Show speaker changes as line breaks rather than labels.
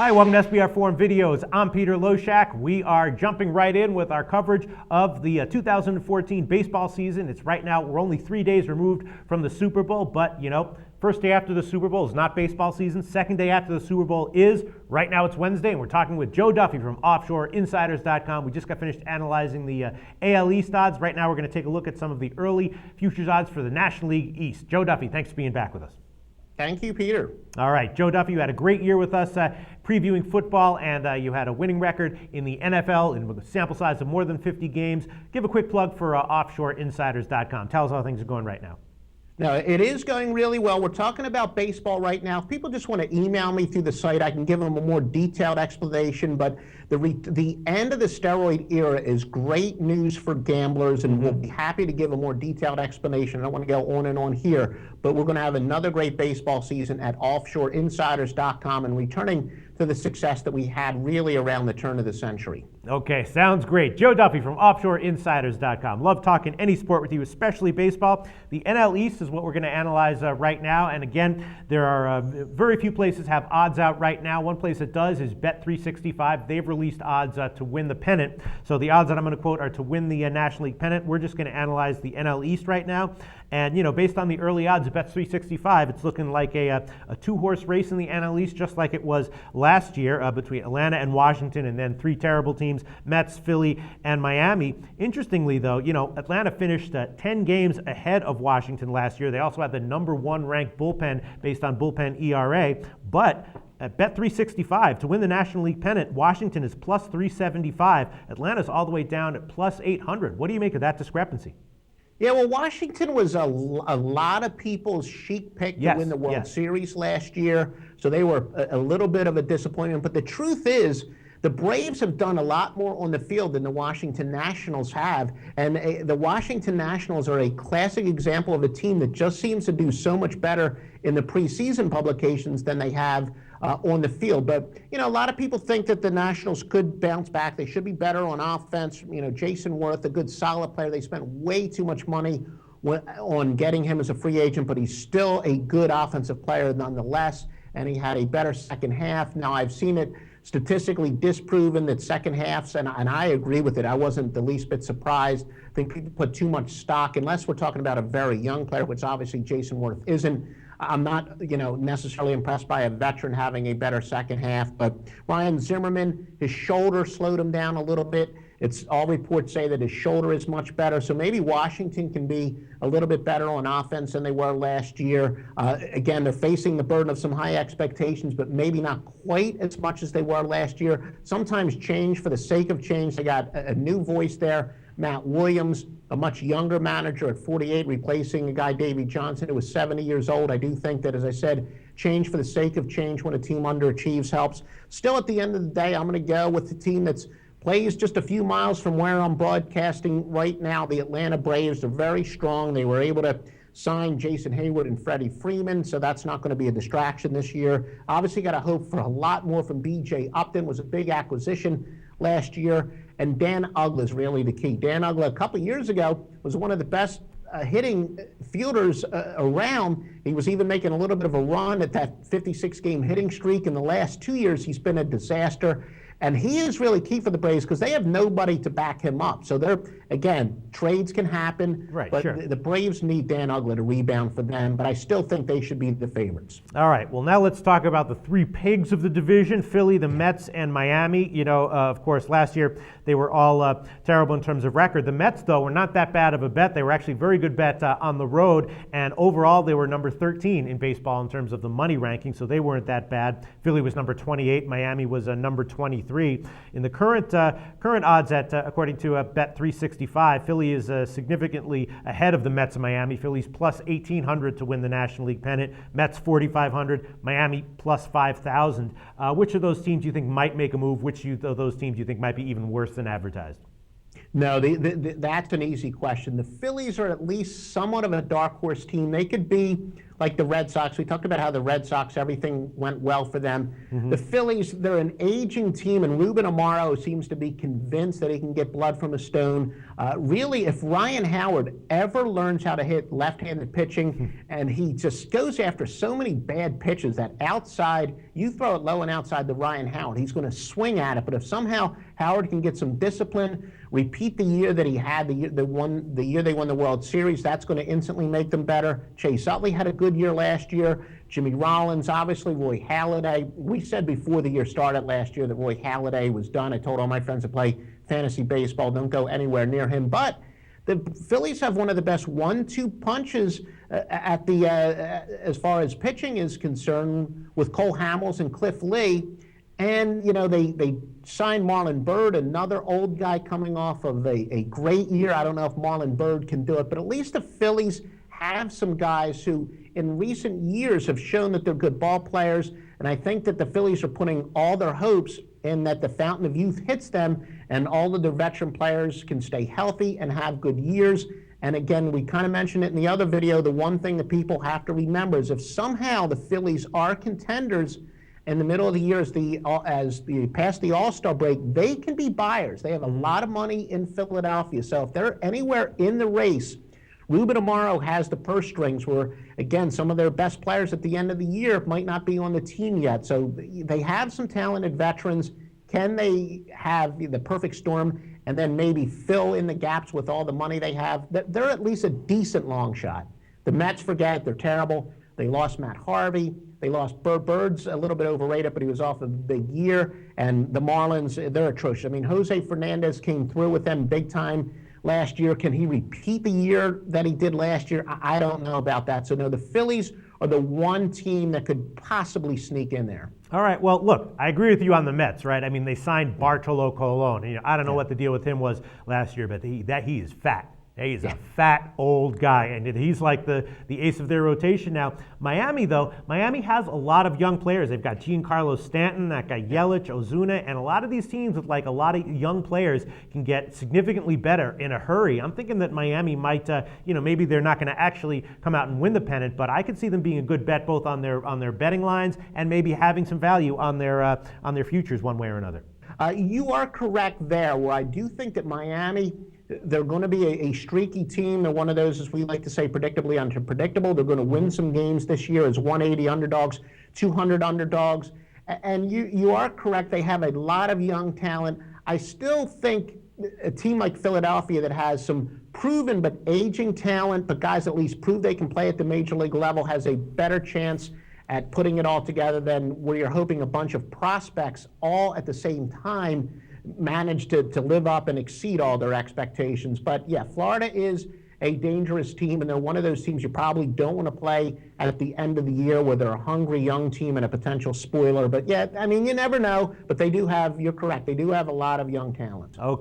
Hi, welcome to SBR Forum Videos. I'm Peter Loshak. We are jumping right in with our coverage of the 2014 baseball season. It's right now, we're only 3 days removed from the Super Bowl, but first day after the Super Bowl is not baseball season. Second day after the Super Bowl is. Right now it's Wednesday, and we're talking with Joe Duffy from OffshoreInsiders.com. We just got finished analyzing the AL East odds. Right now we're going to take a look at some of the early futures odds for the National League East. Joe Duffy, thanks for being back with us.
Thank you, Peter.
All right, Joe Duffy, you had a great year with us previewing football, and you had a winning record in the NFL in a sample size of more than 50 games. Give a quick plug for OffshoreInsiders.com. Tell us how things are going right now.
Now, it is going really well. We're talking about baseball right now. If people just want to email me through the site, I can give them a more detailed explanation. But the end of the steroid era is great news for gamblers, and we'll be happy to give a more detailed explanation. I don't want to go on and on here, but we're going to have another great baseball season at OffshoreInsiders.com and returning to the success that we had really around the turn of the century.
Okay, sounds great. Joe Duffy from OffshoreInsiders.com. Love talking any sport with you, especially baseball. The NL East is what we're going to analyze right now. And again, there are very few places have odds out right now. One place that does is Bet365. They've released odds to win the pennant. So the odds that I'm going to quote are to win the National League pennant. We're just going to analyze the NL East right now. And, based on the early odds of Bet365, it's looking like a two-horse race in the NL East, just like it was last year between Atlanta and Washington, and then three terrible teams, Mets, Philly, and Miami. Interestingly, though, Atlanta finished 10 games ahead of Washington last year. They also had the number one ranked bullpen based on bullpen ERA. But at Bet365, to win the National League pennant, Washington is plus 375. Atlanta's all the way down at plus 800. What do you make of that discrepancy?
Yeah, well, Washington was a lot of people's chic pick to win the World Series last year, so they were a little bit of a disappointment. But the truth is, the Braves have done a lot more on the field than the Washington Nationals have, and the Washington Nationals are a classic example of a team that just seems to do so much better in the preseason publications than they have on the field. But, a lot of people think that the Nationals could bounce back. They should be better on offense. Jason Worth, a good solid player. They spent way too much money on getting him as a free agent, but he's still a good offensive player nonetheless, and he had a better second half. Now, I've seen it statistically disproven that second halves, and I agree with it. I wasn't the least bit surprised. I think people put too much stock, unless we're talking about a very young player, which obviously Jason Worth isn't. I'm not, necessarily impressed by a veteran having a better second half. But Ryan Zimmerman, his shoulder slowed him down a little bit. It's all reports say that his shoulder is much better. So maybe Washington can be a little bit better on offense than they were last year. Again, they're facing the burden of some high expectations, but maybe not quite as much as they were last year. Sometimes change for the sake of change. They got a new voice there. Matt Williams, a much younger manager at 48, replacing a guy, Davey Johnson, who was 70 years old. I do think that, as I said, change for the sake of change when a team underachieves helps. Still, at the end of the day, I'm going to go with the team that's plays just a few miles from where I'm broadcasting right now. The Atlanta Braves are very strong. They were able to sign Jason Hayward and Freddie Freeman, so that's not going to be a distraction this year. Obviously, got to hope for a lot more from B.J. Upton. Was a big acquisition last year. And Dan Uggla is really the key. Dan Uggla, a couple years ago, was one of the best hitting fielders around. He was even making a little bit of a run at that 56-game hitting streak. In the last 2 years, he's been a disaster. And he is really key for the Braves because they have nobody to back him up. So again, trades can happen, but the Braves need Dan Uggla to rebound for them. But I still think they should be the favorites.
All right. Well, now let's talk about the three pigs of the division: Philly, the Mets, and Miami. Of course, last year they were all terrible in terms of record. The Mets, though, were not that bad of a bet. They were actually a very good bet on the road, and overall they were number 13 in baseball in terms of the money ranking. So they weren't that bad. Philly was number 28. Miami was number 23. In the current odds according to Bet365, Philly is significantly ahead of the Mets and Miami. Philly's plus 1,800 to win the National League pennant. Mets 4,500. Miami plus 5,000. Which of those teams do you think might make a move? Which of those teams do you think might be even worse than advertised?
No, that's an easy question. The Phillies are at least somewhat of a dark horse team. They could be like the Red Sox. We talked about how the Red Sox, everything went well for them.
Mm-hmm.
The Phillies, they're an aging team, and Ruben Amaro seems to be convinced that he can get blood from a stone. Really, if Ryan Howard ever learns how to hit left-handed pitching, and he just goes after so many bad pitches that outside, you throw it low and outside to Ryan Howard, he's going to swing at it. But if somehow Howard can get some discipline, repeat the year that he had, the year they won the World Series, that's going to instantly make them better. Chase Utley had a good year last year. Jimmy Rollins, obviously, Roy Halladay. We said before the year started last year that Roy Halladay was done. I told all my friends that play fantasy baseball, don't go anywhere near him. But the Phillies have one of the best 1-2 punches at the as far as pitching is concerned, with Cole Hamels and Cliff Lee. And, you know, they signed Marlon Byrd, another old guy coming off of a great year. I don't know if Marlon Byrd can do it, but at least the Phillies have some guys who in recent years have shown that they're good ball players. And I think that the Phillies are putting all their hopes in that the fountain of youth hits them, and all of their veteran players can stay healthy and have good years. And again, we kind of mentioned it in the other video, the one thing that people have to remember is if somehow the Phillies are contenders in the middle of the year as they pass the All-Star break, they can be buyers. They have a lot of money in Philadelphia. So if they're anywhere in the race, Ruben Amaro has the purse strings where, again, some of their best players at the end of the year might not be on the team yet. So they have some talented veterans. Can they have the perfect storm and then maybe fill in the gaps with all the money they have? They're at least a decent long shot. The Mets, forget it, they're terrible. They lost Matt Harvey. They lost Bird's a little bit overrated, but he was off a big year. And the Marlins, they're atrocious. I mean, Jose Fernandez came through with them big time last year. Can he repeat the year that he did last year? I don't know about that. So, no, the Phillies are the one team that could possibly sneak in there.
All right. Well, look, I agree with you on the Mets, right? I mean, they signed Bartolo Colon. You know, I don't know what the deal with him was last year, but he is fat. He's a fat old guy, and he's like the ace of their rotation now. Miami, though, Miami has a lot of young players. They've got Giancarlo Stanton, that guy Yelich, Ozuna, and a lot of these teams with like a lot of young players can get significantly better in a hurry. I'm thinking that Miami might, maybe they're not going to actually come out and win the pennant, but I could see them being a good bet both on their betting lines and maybe having some value on their futures one way or another.
You are correct there, where I do think that Miami, they're going to be a streaky team. They're one of those, as we like to say, predictably unpredictable. They're going to win some games this year as 180 underdogs, 200 underdogs. And you are correct. They have a lot of young talent. I still think a team like Philadelphia that has some proven but aging talent, but guys at least prove they can play at the major league level, has a better chance at putting it all together than where you're hoping a bunch of prospects all at the same time manage to live up and exceed all their expectations. But yeah, Florida is a dangerous team, and they're one of those teams you probably don't want to play at the end of the year where they're a hungry young team and a potential spoiler. But yeah, I mean, you never know, but they do have, you're correct, they do have a lot of young talent.
Okay.